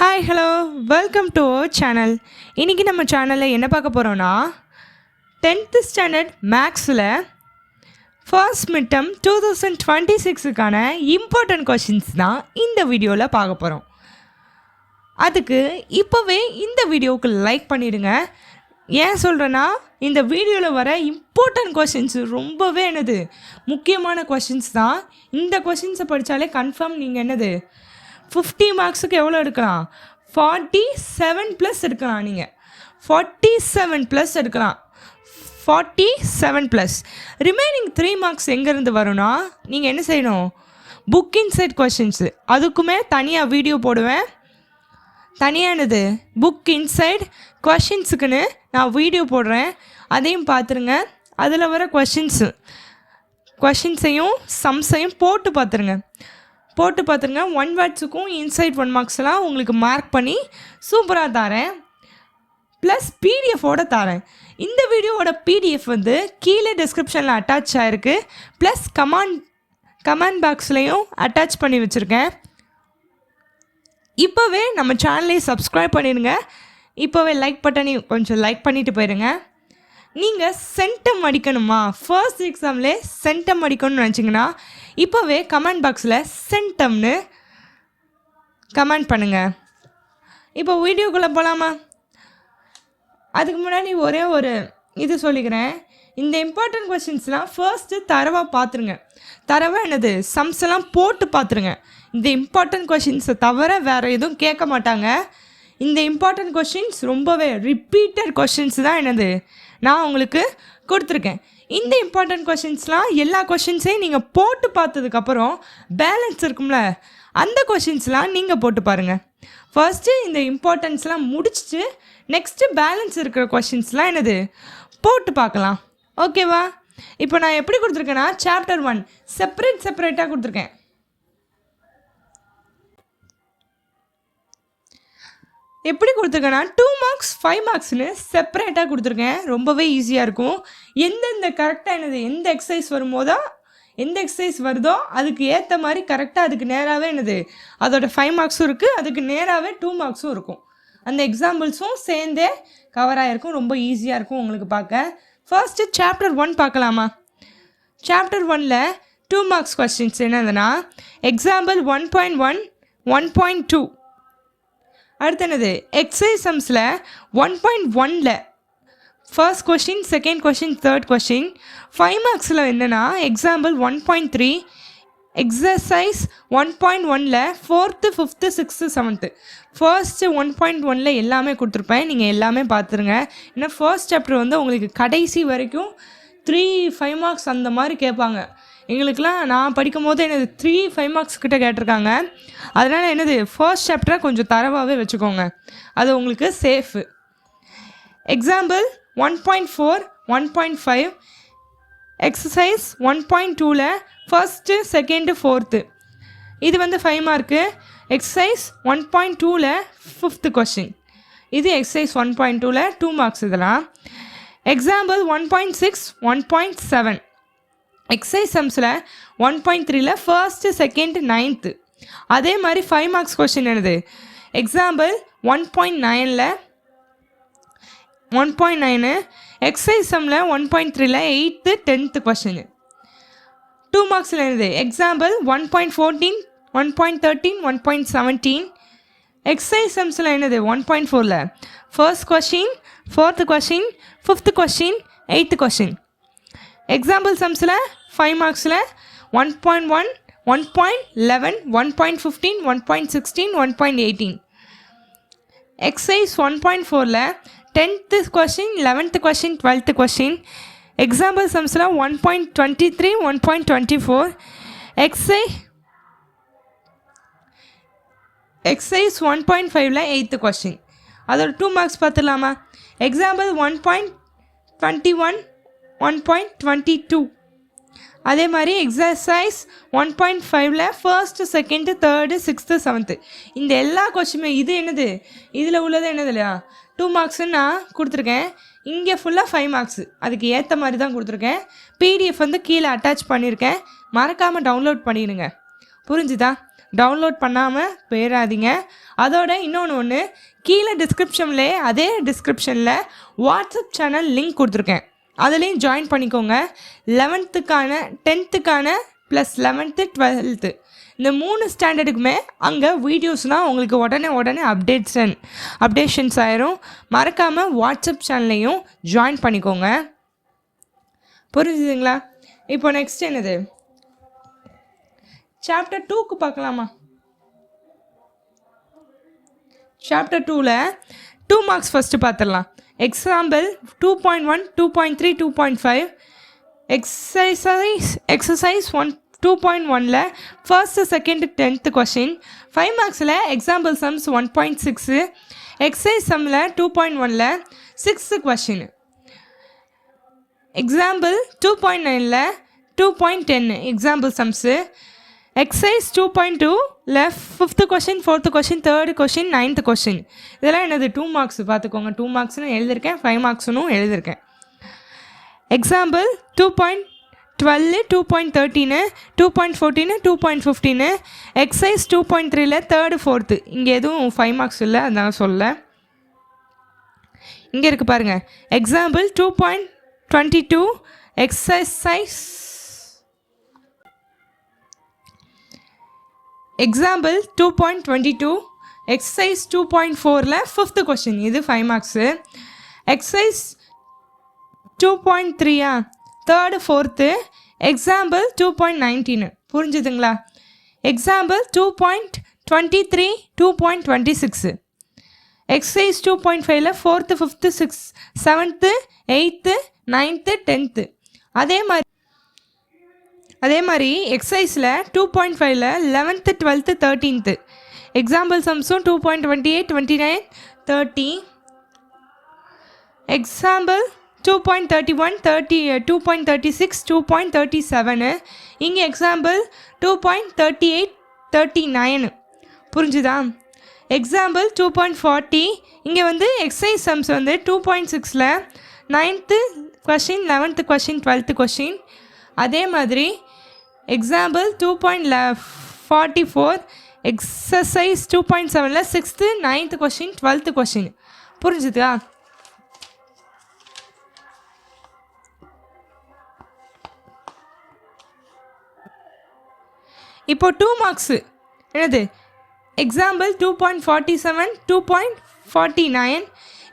Hi hello welcome to our channel. இன்றைக்கி நம்ம சேனலில் என்ன பார்க்க போகிறோன்னா 10th ஸ்டாண்டர்ட் மேக்ஸில் ஃபர்ஸ்ட் மிட்டம் 2026க்கான இம்பார்ட்டன்ட் கொஷின்ஸ் தான் இந்த வீடியோவில் பார்க்க போகிறோம். அதுக்கு இப்போவே இந்த வீடியோவுக்கு லைக் பண்ணிவிடுங்க. ஏன் சொல்கிறேன்னா இந்த வீடியோவில் வர இம்பார்ட்டன்ட் கொஷின்ஸ் ரொம்பவே முக்கியமான கொஷின்ஸ் தான். இந்த கொஷின்ஸை படித்தாலே கன்ஃபார்ம் நீங்கள் 50 மார்க்ஸுக்கு எவ்வளோ எடுக்கலாம்? 47+ எடுக்கலாம். நீங்கள் 47+ எடுக்கலாம். 47+. ரிமைனிங் 3 மார்க்ஸ் எங்கேருந்து வரும்னா நீங்கள் என்ன செய்யணும்? புக் இன்சைட் கொஷின்ஸு அதுக்குமே தனியாக வீடியோ போடுவேன். தனியானது புக் இன்சைட் கொஷின்ஸுக்குன்னு நான் வீடியோ போடுறேன். அதையும் பார்த்துருங்க. அதில் வர கொஷின்ஸையும் சம்ஸையும் போட்டு பார்த்துருங்க. 1 வேர்ட்ஸுக்கும் இன்சைட் 1 மார்க்ஸ்லாம் உங்களுக்கு மார்க் பண்ணி சூப்பராக தரேன். ப்ளஸ் பிடிஎஃபோடு தரேன். இந்த வீடியோவோட பிடிஎஃப் கீழே டிஸ்கிரிப்ஷனில் அட்டாச் ஆகிருக்கு. ப்ளஸ் கமெண்ட் பாக்ஸ்லேயும் அட்டாச் பண்ணி வச்சுருக்கேன். இப்போவே நம்ம சேனலையும் சப்ஸ்கிரைப் பண்ணிடுங்க. இப்போவே லைக் பட்டனையும் கொஞ்சம் லைக் பண்ணிவிட்டு போயிடுங்க. நீங்கள் சென்டம் அடிக்கணுமா? ஃபர்ஸ்ட் எக்ஸாம்லே சென்டம் அடிக்கணும்னு நினச்சிங்கன்னா இப்போவே கமெண்ட் பாக்ஸில் சென்டம்னு கமெண்ட் பண்ணுங்கள். இப்போ வீடியோக்குள்ளே போகலாமா? அதுக்கு முன்னாடி ஒரே ஒரு இது சொல்லிக்கிறேன். இந்த இம்பார்ட்டன்ட் கொஷின்ஸ்லாம் ஃபர்ஸ்ட்டு தரவாக பார்த்துருங்க. தரவாக சம்ஸ் எல்லாம் போட்டு பார்த்துருங்க. இந்த இம்பார்ட்டன்ட் கொஷின்ஸை தவிர வேறு எதுவும் கேட்க மாட்டாங்க. இந்த இம்பார்ட்டன்ட் கொஷின்ஸ் ரொம்பவே ரிப்பீட்டட் கொஷின்ஸ் தான் நான் உங்களுக்கு கொடுத்துருக்கேன். இந்த இம்பார்ட்டன்ட் கொஷின்ஸ்லாம் எல்லா கொஷின்ஸையும் நீங்கள் போட்டு பார்த்ததுக்கப்புறம் பேலன்ஸ் இருக்கும்ல, அந்த கொஷின்ஸ்லாம் நீங்கள் போட்டு பாருங்கள். ஃபர்ஸ்ட்டு இந்த இம்பார்ட்டன்ஸ்லாம் முடிச்சுட்டு நெக்ஸ்ட்டு பேலன்ஸ் இருக்கிற கொஷின்ஸ்லாம் போட்டு பார்க்கலாம். ஓகேவா? இப்போ நான் எப்படி கொடுத்துருக்கேன்னா சாப்டர் 1 செப்பரேட்டாக கொடுத்துருக்கேன். எப்படி கொடுத்துருக்கேன்னா 2 மார்க்ஸ் 5 மார்க்ஸ்னு செப்பரேட்டாக கொடுத்துருக்கேன். ரொம்பவே ஈஸியாக இருக்கும். எந்தெந்த கரெக்டாக எந்த எக்ஸசைஸ் வரும்போதோ எந்த எக்ஸசைஸ் வருதோ அதுக்கு ஏற்ற மாதிரி கரெக்டாக அதுக்கு நேராகவே அதோட 5 மார்க்ஸும் இருக்குது, அதுக்கு நேராகவே 2 மார்க்ஸும் இருக்கும். அந்த எக்ஸாம்பிள்ஸும் சேர்ந்தே கவர் ஆகிருக்கும். ரொம்ப ஈஸியாக இருக்கும் உங்களுக்கு பார்க்க. ஃபர்ஸ்ட்டு சாப்டர் 1 பார்க்கலாமா? சாப்டர் 1ல் 2 மார்க்ஸ் கொஸ்டின்ஸ் என்னதுன்னா எக்ஸாம்பிள் 1.1 1.2. அடுத்து எக்ஸசைஸ் சம்ஸில் 1.1ல் first question, second question, third question. 5 மார்க்ஸில் என்னென்னா எக்ஸாம்பிள் 1.3, எக்ஸசைஸ் 1.1ல் 4th, 5th, 6th, 7th. First 1.1ல் எல்லாமே கொடுத்துருப்பேன். நீங்கள் எல்லாமே பார்த்துருங்க. ஏன்னா ஃபர்ஸ்ட் சாப்டர் உங்களுக்கு கடைசி வரைக்கும் 3-5 மார்க்ஸ் அந்த மாதிரி கேட்பாங்க. எங்களுக்கெலாம் நான் படிக்கும் போது 3-5 மார்க்ஸ் கிட்ட கேட்டிருக்காங்க. அதனால் ஃபர்ஸ்ட் சாப்டரை கொஞ்சம் தரவாகவே வச்சுக்கோங்க. அது உங்களுக்கு சேஃபு. எக்ஸாம்பிள் 1.4 1.5, எக்ஸசைஸ் 1.2ல் ஃபர்ஸ்ட்டு, செகண்டு, 4th. இது 5 மார்க்கு. எக்ஸசைஸ் 1.2ல் 5th கொஷின். இது எக்ஸசைஸ் 1.2ல் 2 மார்க்ஸ். இதெல்லாம் எக்ஸாம்பிள் 1.6 1.7. எக்ஸசைஸ் சம்ஸில் 1.3ல் ஃபர்ஸ்ட்டு, செகண்ட், 9th. அதே மாதிரி 5 மார்க்ஸ் கொஷின் எக்ஸாம்பிள் 1.9ல் 1.9, எக்ஸசைஸ் சம்மில் 1.3ல் 8th, 10th கொஷின். 2 மார்க்ஸில் எக்ஸாம்பிள் 1.14 1.13 1.17. எக்ஸசைஸ் சம்ஸில் 1.4ல் first question, 4th question, 5th question, 8th question. Example சம்ஸில் 5 மார்க்ஸில் 1.1 1.11 1.15 1.16 1.18. எக்ஸசைஸ் 1.4ல் 10th question, 11th question, 12th question. Example சம்ஸில் 1.23 1.24. எக்ஸசைஸ் 1.5ல் 8th கொஷின். அதோட 2 மார்க்ஸ் பார்த்துடலாமா? எக்ஸாம்பிள் 1.21 1.22. அதே மாதிரி எக்ஸசைஸ் 1.5ல் first, second, third, 6th, 7th. இந்த எல்லா கொஸ்டினுமே இதில் உள்ளது இல்லையா 2 மார்க்ஸ்ன்னு நான் கொடுத்துருக்கேன். இங்கே ஃபுல்லாக 5 மார்க்ஸ். அதுக்கு ஏற்ற மாதிரி தான் கொடுத்துருக்கேன். பிடிஎஃப் கீழே அட்டாச் பண்ணியிருக்கேன். மறக்காமல் டவுன்லோட் பண்ணிடுங்க. புரிஞ்சுதா? டவுன்லோட் பண்ணாமல் போயிடாதீங்க. அதோட இன்னொன்று கீழே டிஸ்கிரிப்ஷன்லேயே அதே டிஸ்கிரிப்ஷனில் வாட்ஸ்அப் சேனல் லிங்க் கொடுத்துருக்கேன், அதுலேயும் ஜாயின் பண்ணிக்கோங்க. 11th-க்கான 10th-க்கான ப்ளஸ் 11th 12th இந்த 3 ஸ்டாண்டர்டுக்குமே அங்கே வீடியோஸ்னால் உங்களுக்கு உடனே அப்டேஷன்ஸ் ஆயிரும். மறக்காமல் வாட்ஸ்அப் சேனல்லையும் ஜாயின் பண்ணிக்கோங்க. புரிஞ்சுதுங்களா? இப்போ நெக்ஸ்ட் என்னது, சாப்டர் 2க்கு பார்க்கலாமா? சாப்டர் 2ல் 2 மார்க்ஸ் ஃபஸ்ட்டு பார்த்துடலாம். எக்ஸாம்பிள் 2.1, 2.3, 2.5 எக்ஸசைஸ் 2.1ல் ஃபர்ஸ்ட் செகண்ட் 10th கொஷின். 5 மார்க்ஸில் எக்ஸாம்பிள் சம்ஸ் 1.6, எக்ஸசைஸ் சம்மில் 2.1ல் 6th கொஷின். எக்ஸாம்பிள் 2.9ல் 2.10 எக்ஸாம்பிள் சம்ஸு. எக்ஸசைஸ் 2.2ல் 5th question, 4th question, 3rd question, 9th question. இதெல்லாம் என்னது 2 மார்க்ஸ் பார்த்துக்கோங்க. 2 மார்க்ஸ்னு எழுதியிருக்கேன், 5 மார்க்ஸ்னும் எழுதியிருக்கேன். எக்ஸாம்பிள் 2.12, 2.13, 2.14, 2.15 எக்ஸசைஸ் 2.3ல் 3rd 4th. இங்கே எதுவும் 5 மார்க்ஸ் இல்லை, அதனால சொல்ல. இங்கே இருக்குது பாருங்கள். Example 2.22 exercise. எக்ஸாம்பிள் 2.22 எக்ஸசைஸ் 2.4ல் 5th கொஷின். இது 5 marks. Exercise 2.3 3rd 4th example 2.19. புரிஞ்சுதுங்களா? எக்ஸாம்பிள் 2.23, 2.26 எக்ஸசைஸ் 2.5ல் 4th 5th 6th 7th 8th 9th 10th. அதே மாதிரி எக்ஸசைஸில் 2.5ல் 11th 12th 13th example சம்ஸும் 2.28, 29, 30. Example 2.31, 2.36, 2.37 இங்கே எக்ஸாம்பிள் 2.38, 39. புரிஞ்சுதா? எக்ஸாம்பிள் 2.40 இங்கே வந்து எக்ஸசைஸ் சம்ஸ் வந்து 2.6ல் 9th question, 11th question, 12th question. அதே மாதிரி எக்ஸாம்பிள் 2.44 எக்ஸசைஸ் 2.7ல் 6th 9th question, 12th question. புரிஞ்சுதா? இப்போ 2 மார்க்ஸு என்னது, எக்ஸாம்பிள் 2.47, 2.49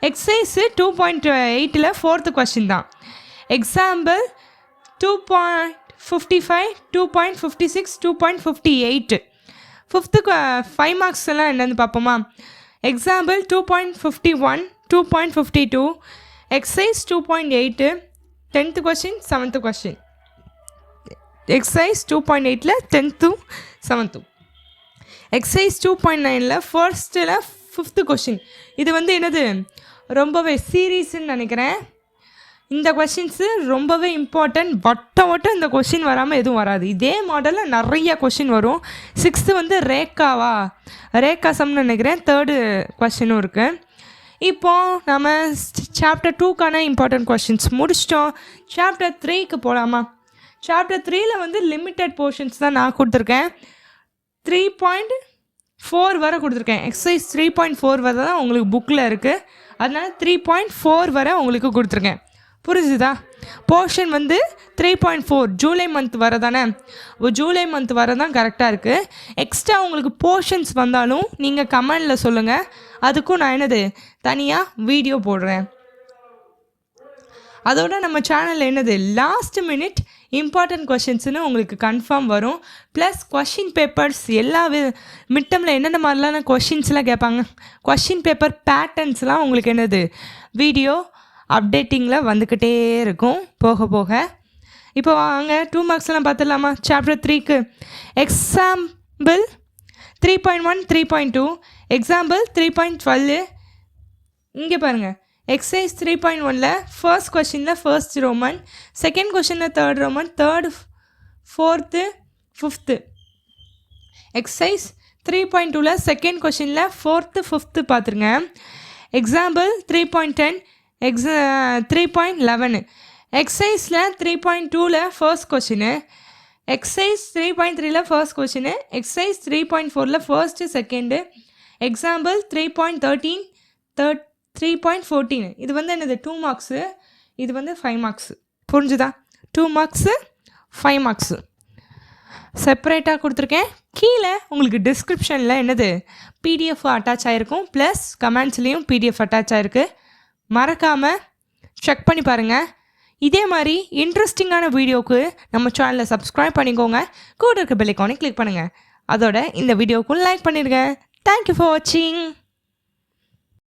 எக்ஸசைஸு 2.8ல் 4th கொஷின் தான். எக்ஸாம்பிள் 2.55, 2.56, 2.58 5th 5 மார்க்ஸ் எல்லாம் என்னென்னு பார்ப்போமா? Example 2.51, 2.52 exercise 2.8 10th question, 7th question. Exercise 2.8ல் 10th 7th. எக்ஸசைஸ் 2.9ல் 1st 5th கொஷின். இது வந்து என்னது, ரொம்பவே சீரியஸ்ன்னு நினைக்கிறேன். இந்த கொஷின்ஸு ரொம்பவே இம்பார்ட்டன்ட். வட்டம் இந்த கொஷின் வராமல் எதுவும் வராது. இதே மாடலில் நிறைய கொஷின் வரும். 6th வந்து ரேக்கா சம்னு நினைக்கிறேன். 3rd கொஷினும் இருக்குது. இப்போது நம்ம சாப்டர் 2க்கான இம்பார்ட்டன்ட் கொஷின்ஸ் முடிச்சிட்டோம். சாப்டர் 3க்கு போகலாமா? சாப்டர் 3ல் வந்து லிமிட்டட் போர்ஷன்ஸ் தான் நான் கொடுத்துருக்கேன். 3.4 வரை கொடுத்துருக்கேன். எக்ஸசைஸ் 3.4 வரை தான் உங்களுக்கு புக்கில் இருக்குது. அதனால் 3.4 வரை உங்களுக்கு கொடுத்துருக்கேன். புரிஞ்சுதா? போர்ஷன் வந்து 3.4 ஜூலை மந்த் வர தானே, ஜூலை மந்த் வர தான் கரெக்டாக இருக்குது. எக்ஸ்ட்ரா உங்களுக்கு போர்ஷன்ஸ் வந்தாலும் நீங்கள் கமெண்டில் சொல்லுங்கள். அதுக்கும் நான் என்னது தனியாக வீடியோ போடுறேன். அதோட நம்ம சேனலில் என்னது லாஸ்ட் மினிட் இம்பார்ட்டன்ட் கொஷின்ஸ்னு உங்களுக்கு கன்ஃபார்ம் வரும். ப்ளஸ் கொஷின் பேப்பர்ஸ் எல்லா மிட்டமில் என்னென்ன மாதிரிலாம் கொஷின்ஸ்லாம் கேட்பாங்க, கொஷின் பேப்பர் பேட்டர்ன்ஸ்லாம் உங்களுக்கு என்னது வீடியோ அப்டேட்டிங்கில் வந்துக்கிட்டே இருக்கும் போக போக. இப்போ வாங்க 2 மார்க்ஸ்லாம் பார்த்துடலாமா? சாப்டர் 3க்கு எக்ஸாம்பிள் 3.1, 3.2 எக்ஸாம்பிள் 3.12 இங்கே பாருங்கள். எக்ஸசைஸ் 3.1ல் ஃபர்ஸ்ட் கொஷினில் 1st ரோமன், செகண்ட் கொஷினில் 3rd Roman, 3rd 4th 5th. Exercise 3.2ல் second கொஷினில் 4th 5th பார்த்துருங்க. எக்ஸாம்பிள் 3.10 3.11 எக்ஸசைஸில் 3.2ல் ஃபர்ஸ்ட் கொஷினு, எக்ஸசைஸ் 3.3ல் ஃபர்ஸ்ட் கொஷினு, எக்ஸசைஸ் 3.4ல் ஃபர்ஸ்ட்டு செகண்டு, எக்ஸாம்பிள் 3.13 3.14 இது வந்து என்னது 2 மார்க்ஸு, இது வந்து 5 மார்க்ஸு. புரிஞ்சுதா? 2 மார்க்ஸு 5 மார்க்ஸு செப்பரேட்டாக கொடுத்துருக்கேன். கீழே உங்களுக்கு டிஸ்கிரிப்ஷனில் என்னது பிடிஎஃப் அட்டாச் ஆகிருக்கும், ப்ளஸ் கமெண்ட்ஸ்லேயும் பிடிஎஃப் அட்டாச் ஆகிருக்கு. மறக்காமல் செக் பண்ணி பாருங்கள். இதே மாதிரி இன்ட்ரெஸ்டிங்கான வீடியோவுக்கு நம்ம சேனலை சப்ஸ்கிரைப் பண்ணிக்கோங்க. கூட இருக்க பெல் ஐகானை கிளிக் பண்ணுங்கள். அதோட இந்த வீடியோவுக்கும் லைக் பண்ணிடுங்க. தேங்க்யூ ஃபார் வாட்சிங்.